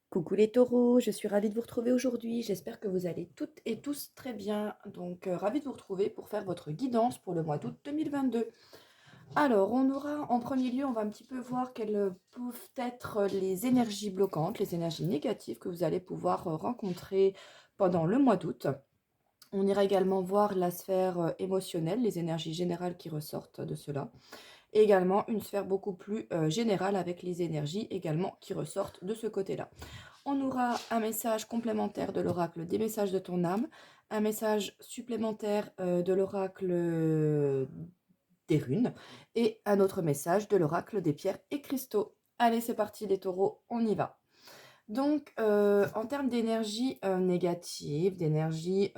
Coucou les taureaux, je suis ravie de vous retrouver aujourd'hui. J'espère que vous allez toutes et tous très bien. Donc, ravie de vous retrouver pour faire votre guidance pour le mois d'août 2022. Alors, on aura en premier lieu, on va un petit peu voir quelles peuvent être les énergies bloquantes, les énergies négatives que vous allez pouvoir rencontrer pendant le mois d'août. On ira également voir la sphère émotionnelle, les énergies générales qui ressortent de cela. Et également une sphère beaucoup plus générale avec les énergies également qui ressortent de ce côté-là. On aura un message complémentaire de l'oracle des messages de ton âme, un message supplémentaire de l'oracle des runes et un autre message de l'oracle des pierres et cristaux. Allez, c'est parti les taureaux, on y va. Donc, en termes d'énergie négative, d'énergie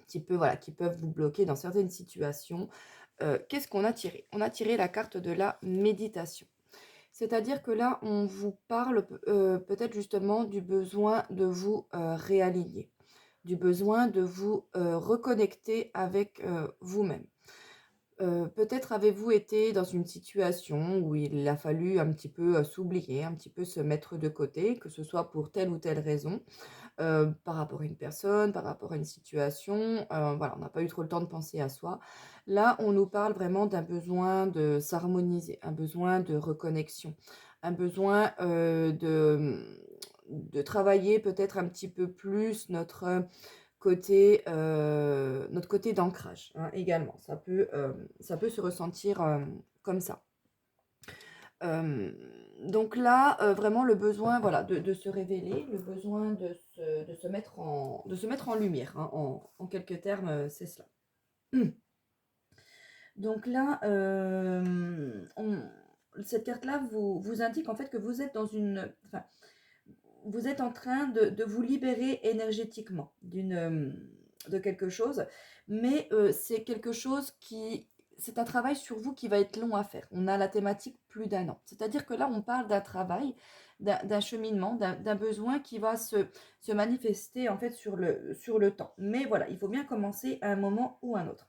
petit peu, voilà, qui peuvent vous bloquer dans certaines situations, qu'est-ce qu'on a tiré? On a tiré la carte de la méditation. C'est-à-dire que là, on vous parle peut-être justement du besoin de vous réaligner, du besoin de vous reconnecter avec vous-même. Peut-être avez-vous été dans une situation où il a fallu un petit peu s'oublier, un petit peu se mettre de côté, que ce soit pour telle ou telle raison, par rapport à une personne, par rapport à une situation. Voilà, on n'a pas eu trop le temps de penser à soi. Là, on nous parle vraiment d'un besoin de s'harmoniser, un besoin de reconnexion, un besoin de travailler peut-être un petit peu plus notre côté d'ancrage, hein, également. Ça peut se ressentir comme ça. Euh, donc là, vraiment le besoin, voilà, de se révéler, le besoin de se mettre en lumière, hein, en quelques termes, c'est cela. Donc là, cette carte-là vous indique en fait que vous êtes dans une, enfin, vous êtes en train de vous libérer énergétiquement de quelque chose, mais c'est quelque chose c'est un travail sur vous qui va être long à faire. On a la thématique plus d'un an. C'est-à-dire que là, on parle d'un travail, d'un cheminement, d'un besoin qui va se manifester en fait sur le temps. Mais voilà, il faut bien commencer à un moment ou un autre.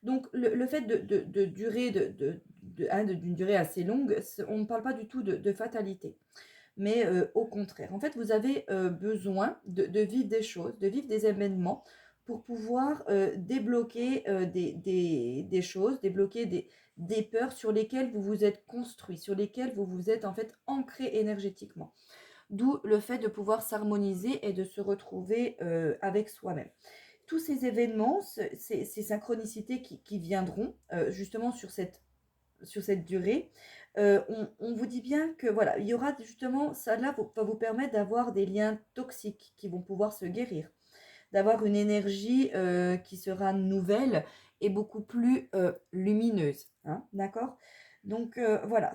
Donc, le fait de durer d'une durée assez longue, on ne parle pas du tout de fatalité, mais au contraire. En fait, vous avez besoin de vivre des choses, de vivre des événements pour pouvoir débloquer des choses, débloquer des peurs sur lesquelles vous vous êtes construit, sur lesquelles vous vous êtes en fait ancré énergétiquement. D'où le fait de pouvoir s'harmoniser et de se retrouver avec soi-même. Tous ces événements, ces synchronicités qui viendront justement sur cette durée, on vous dit bien que voilà, il y aura justement, ça là va vous permettre d'avoir des liens toxiques qui vont pouvoir se guérir, d'avoir une énergie qui sera nouvelle et beaucoup plus lumineuse, hein, d'accord? Donc voilà,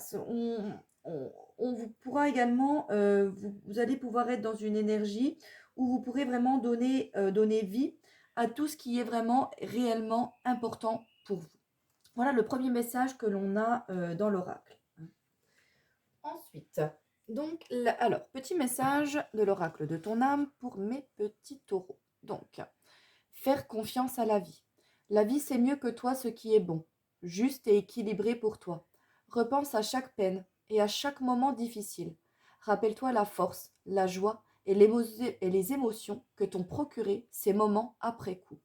on vous pourra également, vous allez pouvoir être dans une énergie où vous pourrez vraiment donner vie à tout ce qui est vraiment réellement important pour vous. Voilà le premier message que l'on a dans l'oracle. Ensuite, donc, alors, petit message de l'oracle de ton âme pour mes petits taureaux. Donc, faire confiance à la vie. La vie sait mieux que toi ce qui est bon, juste et équilibré pour toi. Repense à chaque peine et à chaque moment difficile. Rappelle-toi la force, la joie et les émotions que t'ont procuré ces moments après coup.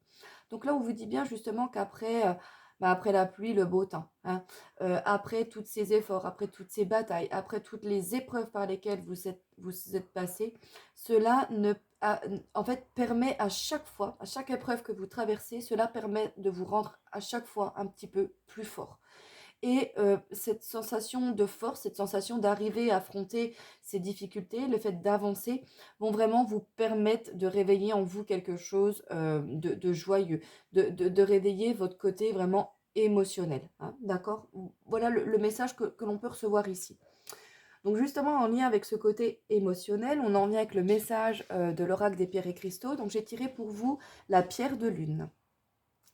Donc là, on vous dit bien justement qu'après après la pluie, le beau temps, hein, après tous ces efforts, après toutes ces batailles, après toutes les épreuves par lesquelles vous êtes passé, cela en fait permet à chaque fois, à chaque épreuve que vous traversez, cela permet de vous rendre à chaque fois un petit peu plus fort. Et cette sensation de force, cette sensation d'arriver à affronter ces difficultés, le fait d'avancer, vont vraiment vous permettre de réveiller en vous quelque chose de joyeux, de réveiller votre côté vraiment émotionnel, hein, d'accord? Voilà le message que l'on peut recevoir ici. Donc justement, en lien avec ce côté émotionnel, on en vient avec le message de l'oracle des pierres et cristaux. Donc j'ai tiré pour vous la pierre de lune.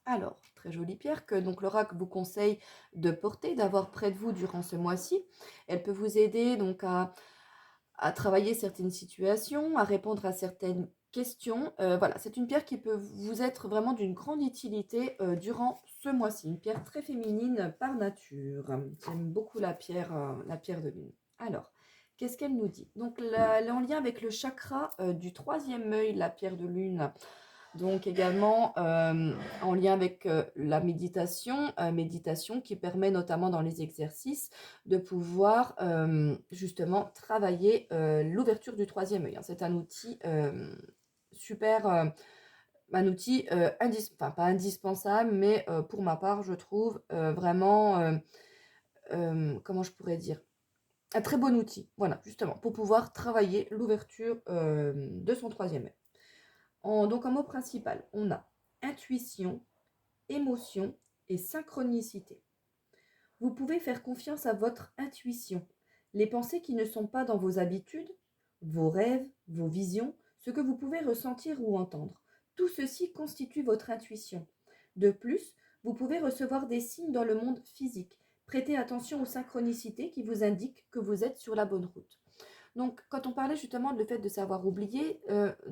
Alors, très jolie pierre que donc l'oracle vous conseille de porter, d'avoir près de vous durant ce mois-ci. Elle peut vous aider donc à travailler certaines situations, à répondre à certaines questions. Voilà, c'est une pierre qui peut vous être vraiment d'une grande utilité durant ce mois-ci. Une pierre très féminine par nature. J'aime beaucoup la pierre de lune. Alors, Qu'est-ce qu'elle nous dit? Donc, elle est en lien avec le chakra du troisième œil, la pierre de lune. Donc également en lien avec la méditation, méditation qui permet notamment dans les exercices de pouvoir justement travailler l'ouverture du troisième œil, hein. C'est un outil super, un outil enfin, pas indispensable, mais pour ma part, je trouve vraiment, comment je pourrais dire, un très bon outil, voilà, justement, pour pouvoir travailler l'ouverture de son troisième œil. Donc en mot principal, on a intuition, émotion et synchronicité. Vous pouvez faire confiance à votre intuition. Les pensées qui ne sont pas dans vos habitudes, vos rêves, vos visions, ce que vous pouvez ressentir ou entendre. Tout ceci constitue votre intuition. De plus, vous pouvez recevoir des signes dans le monde physique. Prêtez attention aux synchronicités qui vous indiquent que vous êtes sur la bonne route. Donc, quand on parlait justement de le fait de savoir oublier,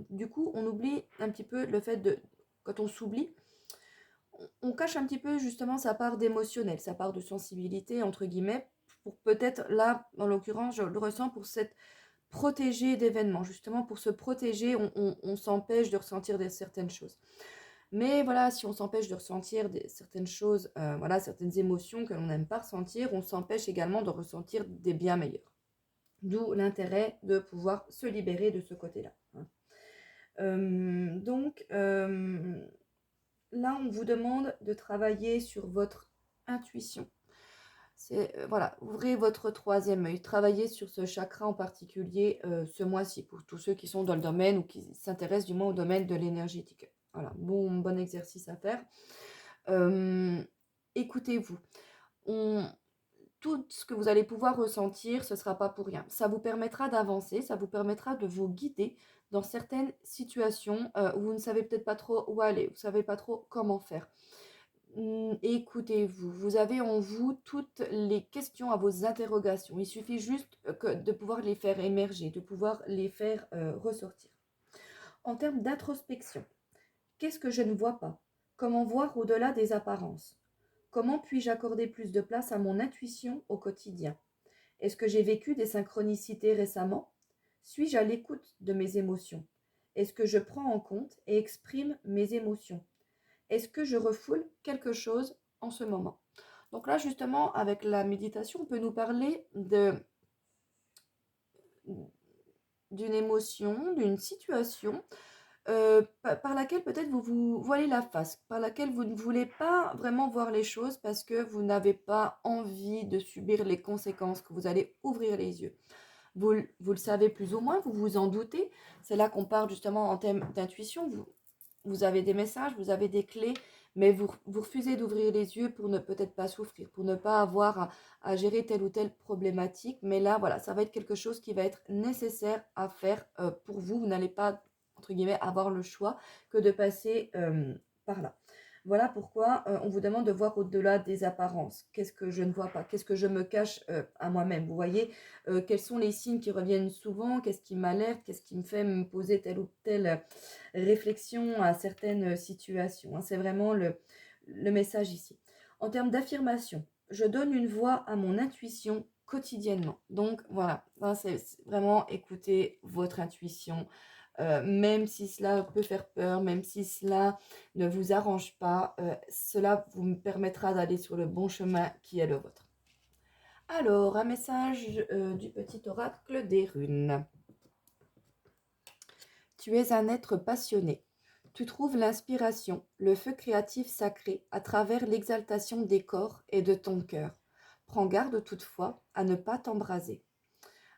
du coup, on oublie un petit peu le fait de, quand on s'oublie, on cache un petit peu justement sa part d'émotionnel, sa part de sensibilité, entre guillemets, pour peut-être, là, en l'occurrence, je le ressens pour s'être protégé d'événements, justement, pour se protéger, on s'empêche de ressentir certaines choses. Mais voilà, si on s'empêche de ressentir certaines choses, voilà, certaines émotions que l'on n'aime pas ressentir, on s'empêche également de ressentir des bien meilleurs. D'où l'intérêt de pouvoir se libérer de ce côté-là, hein. Donc, là, on vous demande de travailler sur votre intuition. C'est, voilà, ouvrez votre troisième œil, travaillez sur ce chakra en particulier ce mois-ci, pour tous ceux qui sont dans le domaine ou qui s'intéressent du moins au domaine de l'énergétique. Voilà, bon exercice à faire. Écoutez-vous. On, tout ce que vous allez pouvoir ressentir, ce ne sera pas pour rien. Ça vous permettra d'avancer, ça vous permettra de vous guider dans certaines situations où vous ne savez peut-être pas trop où aller, vous ne savez pas trop comment faire. Écoutez-vous, vous avez en vous toutes les questions à vos interrogations. Il suffit juste de pouvoir les faire émerger, de pouvoir les faire ressortir. En termes d'introspection, qu'est-ce que je ne vois pas? Comment voir au-delà des apparences? Comment puis-je accorder plus de place à mon intuition au quotidien? Est-ce que j'ai vécu des synchronicités récemment? Suis-je à l'écoute de mes émotions? Est-ce que je prends en compte et exprime mes émotions? Est-ce que je refoule quelque chose en ce moment? Donc là, justement, avec la méditation, on peut nous parler d'une émotion, d'une situation par laquelle peut-être vous vous voilez la face, par laquelle vous ne voulez pas vraiment voir les choses parce que vous n'avez pas envie de subir les conséquences, que vous allez ouvrir les yeux. Vous le savez plus ou moins, vous vous en doutez. C'est là qu'on parle justement en thème d'intuition. Vous avez des messages, vous avez des clés, mais vous refusez d'ouvrir les yeux pour ne peut-être pas souffrir, pour ne pas avoir à gérer telle ou telle problématique. Mais là, voilà, ça va être quelque chose qui va être nécessaire à faire pour vous. Vous n'allez pas, entre guillemets, avoir le choix que de passer par là. Voilà pourquoi on vous demande de voir au-delà des apparences. Qu'est-ce que je ne vois pas? Qu'est-ce que je me cache à moi-même? Vous voyez, quels sont les signes qui reviennent souvent? Qu'est-ce qui m'alerte? Qu'est-ce qui me fait me poser telle ou telle réflexion à certaines situations, hein. C'est vraiment le message ici. En termes d'affirmation, je donne une voix à mon intuition quotidiennement. Donc voilà, c'est vraiment écouter votre intuition, même si cela peut faire peur, même si cela ne vous arrange pas, cela vous permettra d'aller sur le bon chemin qui est le vôtre. Alors, un message du petit oracle des runes. Tu es un être passionné. Tu trouves l'inspiration, le feu créatif sacré à travers l'exaltation des corps et de ton cœur. Prends garde toutefois à ne pas t'embraser.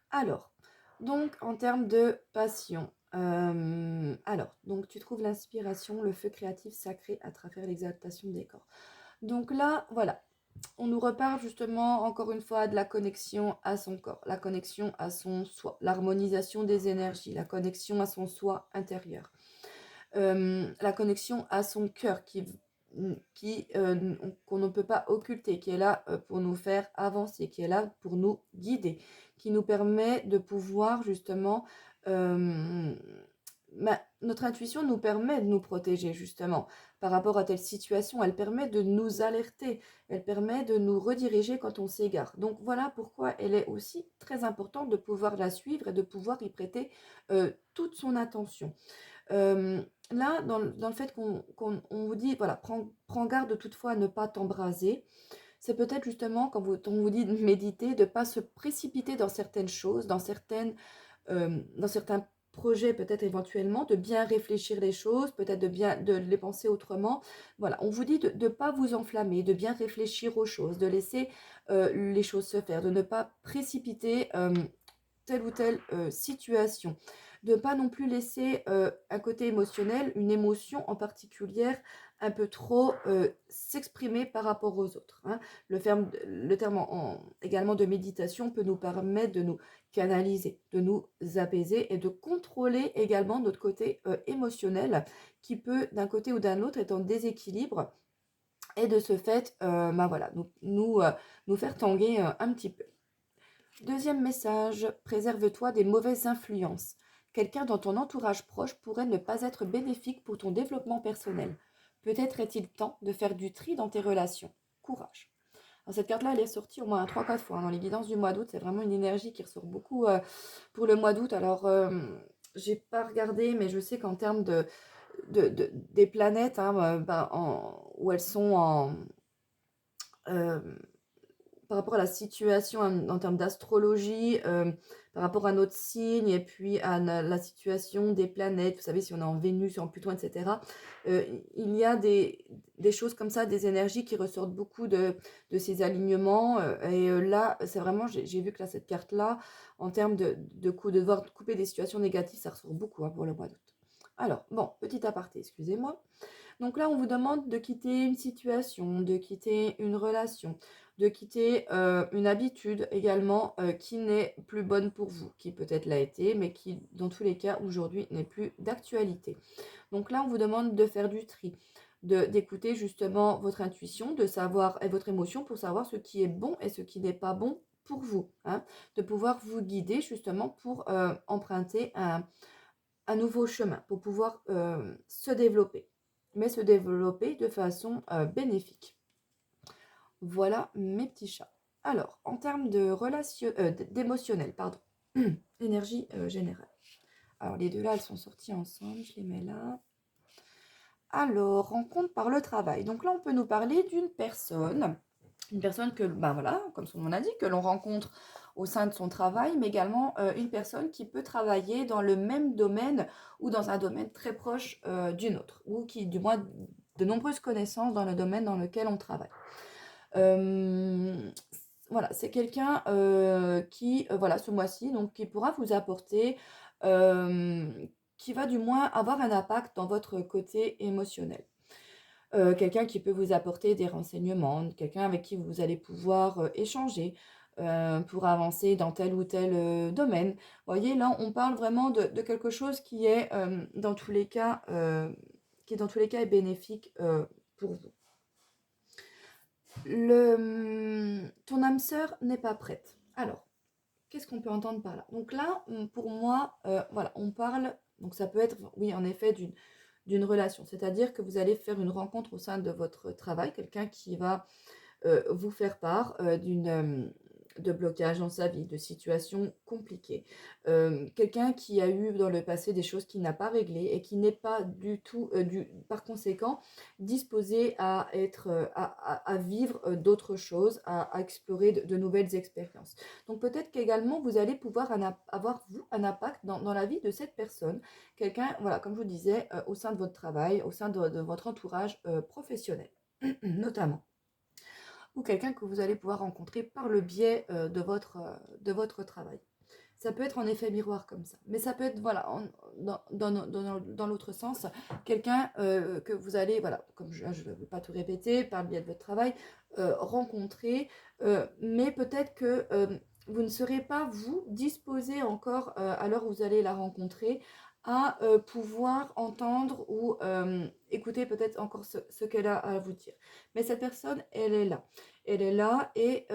Alors, donc en termes de passion, donc tu trouves l'inspiration, le feu créatif sacré à travers l'exaltation des corps. Donc là, voilà, on nous reparle justement encore une fois de la connexion à son corps, la connexion à son soi, l'harmonisation des énergies, la connexion à son soi intérieur, la connexion à son cœur qu'on ne peut pas occulter, qui est là pour nous faire avancer, qui est là pour nous guider, qui nous permet de pouvoir justement notre intuition nous permet de nous protéger justement par rapport à telle situation. Elle permet de nous alerter, elle permet de nous rediriger quand on s'égare. Donc voilà pourquoi elle est aussi très importante de pouvoir la suivre et de pouvoir y prêter toute son attention. Là, dans le fait qu'on vous dit, voilà, prends garde toutefois à ne pas t'embraser, c'est peut-être justement quand on vous dit de méditer, de ne pas se précipiter dans certaines choses, dans certains projets peut-être éventuellement, de bien réfléchir les choses, peut-être de les penser autrement. Voilà, on vous dit de ne pas vous enflammer, de bien réfléchir aux choses, de laisser les choses se faire, de ne pas précipiter telle ou telle situation, de ne pas non plus laisser un côté émotionnel, une émotion en particulier, un peu trop s'exprimer par rapport aux autres. Hein. Le terme également de méditation peut nous permettre de nous canaliser, de nous apaiser et de contrôler également notre côté émotionnel qui peut d'un côté ou d'un autre être en déséquilibre et de ce fait voilà, nous faire tanguer un petit peu. Deuxième message, préserve-toi des mauvaises influences. Quelqu'un dans ton entourage proche pourrait ne pas être bénéfique pour ton développement personnel. Peut-être est-il temps de faire du tri dans tes relations. Courage. Alors cette carte-là, elle est sortie au moins 3-4 fois dans les guidances du mois d'août. C'est vraiment une énergie qui ressort beaucoup pour le mois d'août. Alors, j'ai pas regardé, mais je sais qu'en termes des planètes, hein, où elles sont euh, par rapport à la situation en termes d'astrologie, par rapport à notre signe et puis à la situation des planètes, vous savez, si on est en Vénus, en Pluton, etc., il y a des choses comme ça, des énergies qui ressortent beaucoup de ces alignements. Là, c'est vraiment, j'ai vu que là, cette carte-là, en termes de devoir couper des situations négatives, ça ressort beaucoup pour le mois d'août. Alors, bon, petit aparté, excusez-moi. Donc là, on vous demande de quitter une situation, de quitter une relation, de quitter une habitude également qui n'est plus bonne pour vous, qui peut-être l'a été, mais qui, dans tous les cas, aujourd'hui, n'est plus d'actualité. Donc là, on vous demande de faire du tri, d'écouter justement votre intuition, de savoir et votre émotion pour savoir ce qui est bon et ce qui n'est pas bon pour vous, hein, de pouvoir vous guider justement pour emprunter un nouveau chemin, pour pouvoir se développer, mais se développer de façon bénéfique. Voilà mes petits chats. Alors, en termes d'émotionnel, pardon, énergie générale. Alors, les deux là, elles sont sorties ensemble, je les mets là. Alors, rencontre par le travail. Donc là, on peut nous parler d'une personne que, ben voilà, comme son nom l'indique, que l'on rencontre au sein de son travail, mais également une personne qui peut travailler dans le même domaine ou dans un domaine très proche d'une autre, ou qui, du moins, de nombreuses connaissances dans le domaine dans lequel on travaille. Voilà, c'est quelqu'un qui, voilà, ce mois-ci, donc qui pourra vous apporter, qui va du moins avoir un impact dans votre côté émotionnel. Quelqu'un qui peut vous apporter des renseignements, quelqu'un avec qui vous allez pouvoir échanger pour avancer dans tel ou tel domaine. Vous voyez, là, on parle vraiment de quelque chose qui est dans tous les cas, est bénéfique pour vous. Ton âme sœur n'est pas prête. Alors, qu'est-ce qu'on peut entendre par là? Donc là, pour moi, voilà, on parle, donc ça peut être, oui, en effet, d'une relation. C'est-à-dire que vous allez faire une rencontre au sein de votre travail, quelqu'un qui va vous faire part de blocage dans sa vie, de situations compliquées. Quelqu'un qui a eu dans le passé des choses qu'il n'a pas réglées et qui n'est pas du tout, par conséquent, disposé à être, à vivre d'autres choses, à explorer de nouvelles expériences. Donc peut-être qu'également vous allez pouvoir avoir vous un impact dans la vie de cette personne, quelqu'un, voilà, comme je vous disais, au sein de votre travail, au sein de votre entourage professionnel, notamment ou quelqu'un que vous allez pouvoir rencontrer par le biais de votre travail. Ça peut être en effet miroir comme ça, mais ça peut être, voilà, dans l'autre sens, quelqu'un que vous allez, voilà, comme je ne vais pas tout répéter, par le biais de votre travail, rencontrer, mais peut-être que vous ne serez pas, vous, disposé encore, à l'heure où vous allez la rencontrer, à pouvoir entendre ou écouter peut-être encore ce qu'elle a à vous dire. Mais cette personne, elle est là. Elle est là et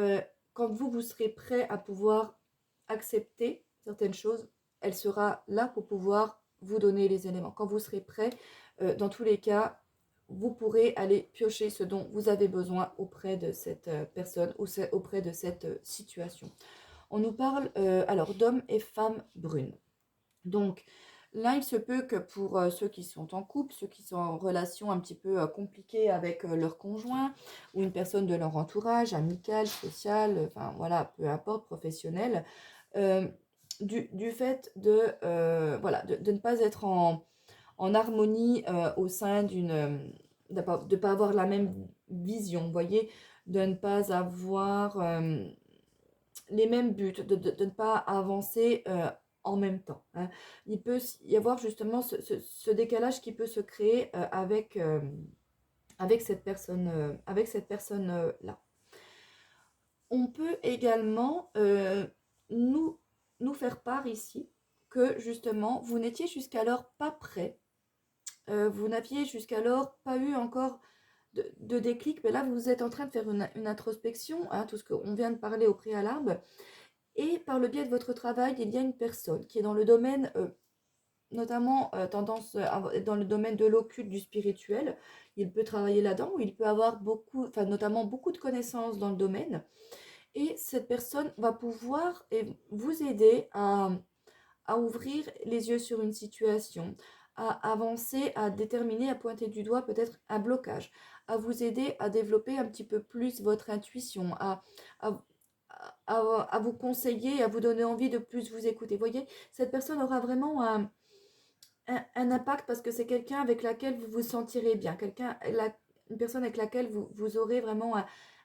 quand vous serez prêt à pouvoir accepter certaines choses, elle sera là pour pouvoir vous donner les éléments. Quand vous serez prêt, dans tous les cas, vous pourrez aller piocher ce dont vous avez besoin auprès de cette personne ou auprès de cette situation. On nous parle alors d'hommes et femmes brunes. Donc là, il se peut que pour ceux qui sont en couple, ceux qui sont en relation un petit peu compliquée avec leur conjoint ou une personne de leur entourage, amical, social, enfin voilà, peu importe, professionnel, euh, du fait voilà, de ne pas être en harmonie au sein de ne pas avoir la même vision, vous voyez, de ne pas avoir les mêmes buts, de ne pas avancer en même temps, hein. Il peut y avoir justement ce décalage qui peut se créer avec cette personne-là. On peut également nous, nous faire part ici que justement, vous n'étiez jusqu'alors pas prêt, vous n'aviez jusqu'alors pas eu encore de déclic, mais là vous êtes en train de faire une introspection, hein, tout ce qu'on vient de parler au préalable, et par le biais de votre travail, il y a une personne qui est dans le domaine, notamment tendance dans le domaine de l'occulte, du spirituel. Il peut travailler là-dedans, ou il peut avoir beaucoup, enfin notamment beaucoup de connaissances dans le domaine. Et cette personne va pouvoir vous aider à ouvrir les yeux sur une situation, à avancer, à déterminer, à pointer du doigt peut-être un blocage, à vous aider à développer un petit peu plus votre intuition, à, à vous conseiller, à vous donner envie de plus vous écouter. Vous voyez, cette personne aura vraiment un impact parce que c'est quelqu'un avec laquelle vous vous sentirez bien, une personne avec laquelle vous aurez vraiment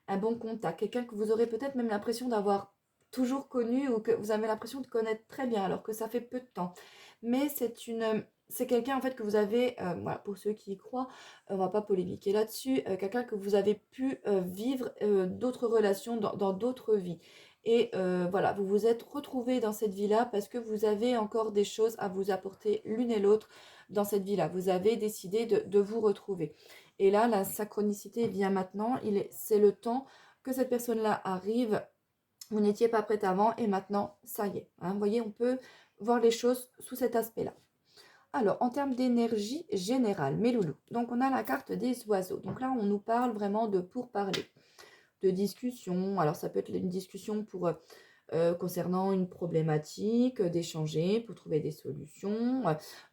un bon contact, quelqu'un que vous aurez peut-être même l'impression d'avoir toujours connu ou que vous avez l'impression de connaître très bien alors que ça fait peu de temps. Mais c'est quelqu'un en fait que vous avez, voilà, pour ceux qui y croient, on va pas polémiquer là-dessus, quelqu'un que vous avez pu vivre d'autres relations dans d'autres vies. Et voilà, vous vous êtes retrouvés dans cette vie-là parce que vous avez encore des choses à vous apporter l'une et l'autre dans cette vie-là. Vous avez décidé de vous retrouver. Et là, la synchronicité vient maintenant. C'est le temps que cette personne-là arrive. Vous n'étiez pas prête avant et maintenant, ça y est, hein. Vous voyez, on peut voir les choses sous cet aspect-là. Alors, en termes d'énergie générale, mes loulous, donc on a la carte des oiseaux. Donc là, on nous parle vraiment de pourparler, de discussion. Alors, ça peut être une discussion pour concernant une problématique, d'échanger pour trouver des solutions,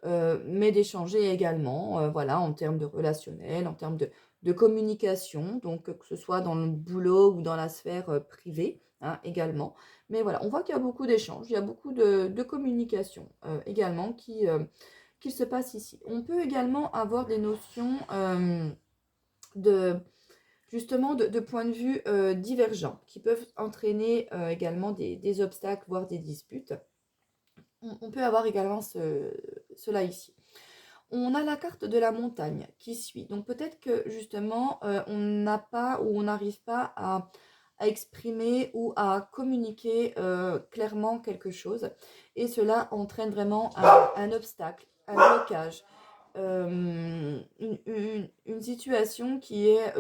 mais d'échanger également, voilà, en termes de relationnel, en termes de communication, donc que ce soit dans le boulot ou dans la sphère privée, hein, également. Mais voilà, on voit qu'il y a beaucoup d'échanges, il y a beaucoup de communication également qui se passe ici. On peut également avoir des notions de justement de points de vue divergents qui peuvent entraîner également des obstacles, voire des disputes. On peut avoir également cela ici. On a la carte de la montagne qui suit. Donc peut-être que justement on n'a pas ou on n'arrive pas à exprimer ou à communiquer clairement quelque chose. Et cela entraîne vraiment un obstacle, un blocage, une situation qui est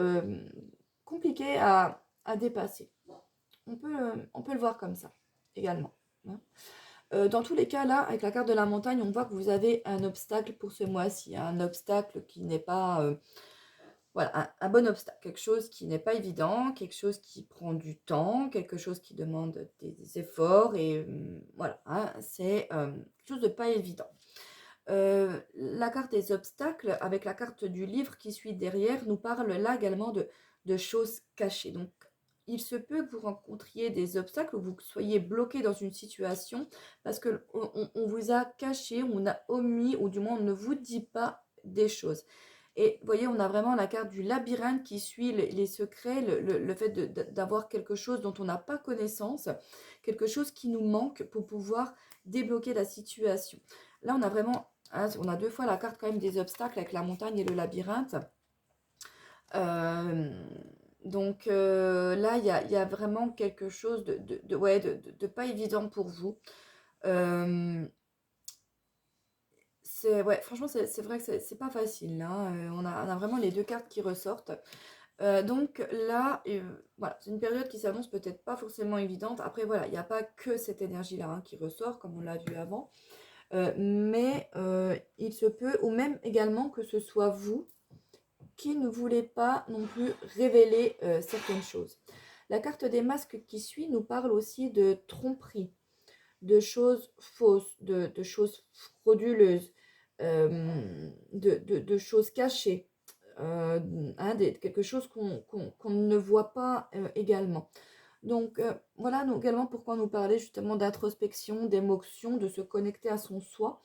compliquée à dépasser. On peut le voir comme ça également, hein. Dans tous les cas, là, avec la carte de la montagne, on voit que vous avez un obstacle pour ce mois-ci, hein, un obstacle qui n'est pas... voilà, un bon obstacle, quelque chose qui n'est pas évident, quelque chose qui prend du temps, quelque chose qui demande des efforts, et voilà, hein, c'est quelque chose de pas évident. La carte des obstacles, avec la carte du livre qui suit derrière, nous parle là également de choses cachées. Donc, il se peut que vous rencontriez des obstacles, ou vous soyez bloqué dans une situation parce que on vous a caché, on a omis, ou du moins on ne vous dit pas des choses. Et vous voyez, on a vraiment la carte du labyrinthe qui suit les secrets, le fait d'avoir quelque chose dont on n'a pas connaissance, quelque chose qui nous manque pour pouvoir débloquer la situation. Là, on a vraiment, hein, on a deux fois la carte quand même des obstacles avec la montagne et le labyrinthe. Euh, donc là, il y a vraiment quelque chose ouais, de pas évident pour vous. Euh, ouais, franchement, c'est vrai que c'est pas facile, hein. On a vraiment les deux cartes qui ressortent. Donc là, voilà, c'est une période qui s'annonce peut-être pas forcément évidente. Après, voilà, il n'y a pas que cette énergie-là, hein, qui ressort, comme on l'a vu avant. mais il se peut, ou même également que ce soit vous qui ne voulez pas non plus révéler certaines choses. La carte des masques qui suit nous parle aussi de tromperie, de choses fausses, de choses frauduleuses, de choses cachées, quelque chose qu'on ne voit pas également. Donc voilà nous, également pourquoi nous parler justement d'introspection, d'émotion, de se connecter à son soi,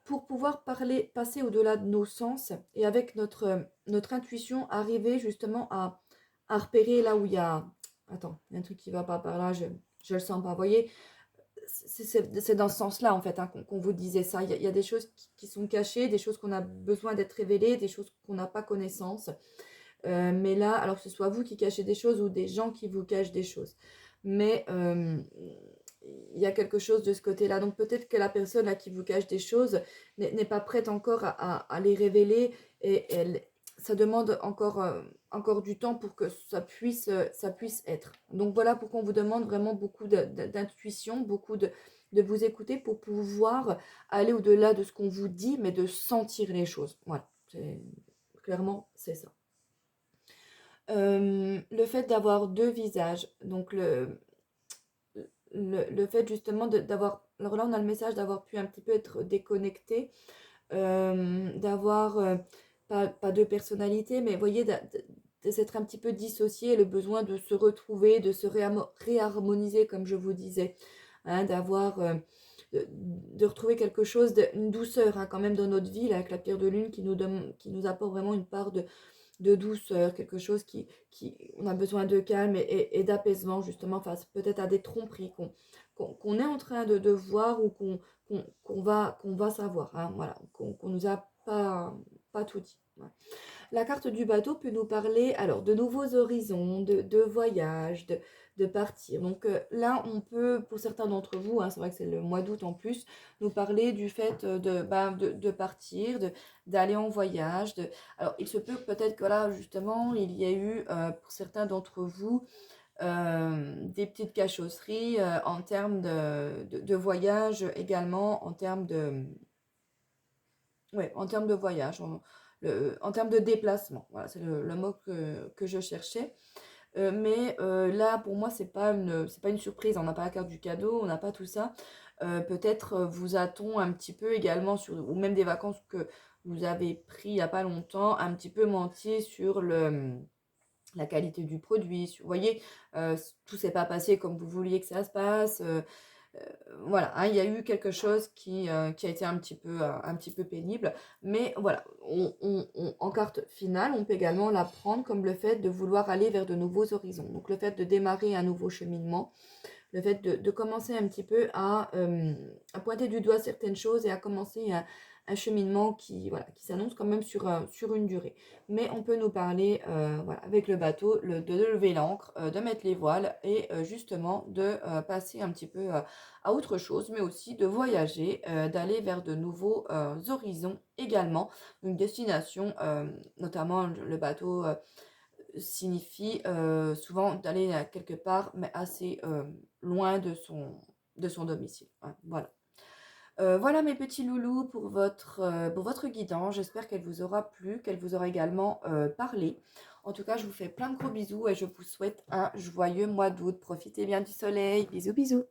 pour pouvoir passer au-delà de nos sens et avec notre intuition, arriver justement à repérer là où il y a... Attends, il y a un truc qui va pas par là, je le sens pas. Vous voyez, c'est dans ce sens-là, en fait, hein, qu'on vous disait ça. Il y a des choses qui sont cachées, des choses qu'on a besoin d'être révélées, des choses qu'on n'a pas connaissance. Mais là, alors que ce soit vous qui cachez des choses ou des gens qui vous cachent des choses. Mais il y a quelque chose de ce côté-là. Donc peut-être que la personne à qui vous cache des choses n'est pas prête encore à les révéler et ça demande encore du temps pour que ça puisse être. Donc voilà pourquoi on vous demande vraiment beaucoup d'intuition, beaucoup de vous écouter pour pouvoir aller au-delà de ce qu'on vous dit, mais de sentir les choses. Voilà, clairement, c'est ça. Le fait d'avoir deux visages, donc le fait justement d'avoir, alors là on a le message d'avoir pu un petit peu être déconnecté, d'avoir pas de personnalité, mais vous voyez, de s'être un petit peu dissocié, le besoin de se retrouver, de se réharmoniser comme je vous disais, hein, d'avoir... de retrouver quelque chose, une douceur hein, quand même dans notre vie, là, avec la pierre de lune qui nous apporte vraiment une part de douceur, quelque chose on a besoin de calme et d'apaisement justement face peut-être à des tromperies qu'on est en train de voir ou qu'on va savoir, hein, voilà, qu'on nous a pas tout dit. Ouais. La carte du bateau peut nous parler alors de nouveaux horizons, de voyages, de partir. Donc là, on peut, pour certains d'entre vous, hein, c'est vrai que c'est le mois d'août en plus, nous parler du fait de partir, d'aller en voyage. Alors, il se peut peut-être que là, justement, il y a eu, pour certains d'entre vous, des petites cachotteries en termes de voyage également, en termes ouais, en termes de voyage, en termes de déplacement. Voilà, c'est le mot que je cherchais. Mais là, pour moi, c'est pas une surprise. On n'a pas la carte du cadeau, on n'a pas tout ça. Peut-être vous a-t-on un petit peu également, ou même des vacances que vous avez pris il n'y a pas longtemps, un petit peu menti sur la qualité du produit. Vous voyez, tout s'est pas passé comme vous vouliez que ça se passe. Voilà, hein, il y a eu quelque chose qui a été un petit peu pénible. Mais voilà, en carte finale, on peut également la prendre comme le fait de vouloir aller vers de nouveaux horizons. Donc le fait de démarrer un nouveau cheminement, le fait de commencer un petit peu à pointer du doigt certaines choses et à commencer un cheminement voilà, qui s'annonce quand même sur une durée. Mais on peut nous parler voilà, avec le bateau de lever l'ancre, de mettre les voiles et justement de passer un petit peu à autre chose, mais aussi de voyager, d'aller vers de nouveaux horizons également. Une destination, notamment le bateau signifie souvent d'aller à quelque part, mais assez loin de son domicile. Ouais, voilà. Voilà mes petits loulous pour votre guidance. J'espère qu'elle vous aura plu, qu'elle vous aura également parlé. En tout cas, je vous fais plein de gros bisous et je vous souhaite un joyeux mois d'août. Profitez bien du soleil. Bisous, bisous.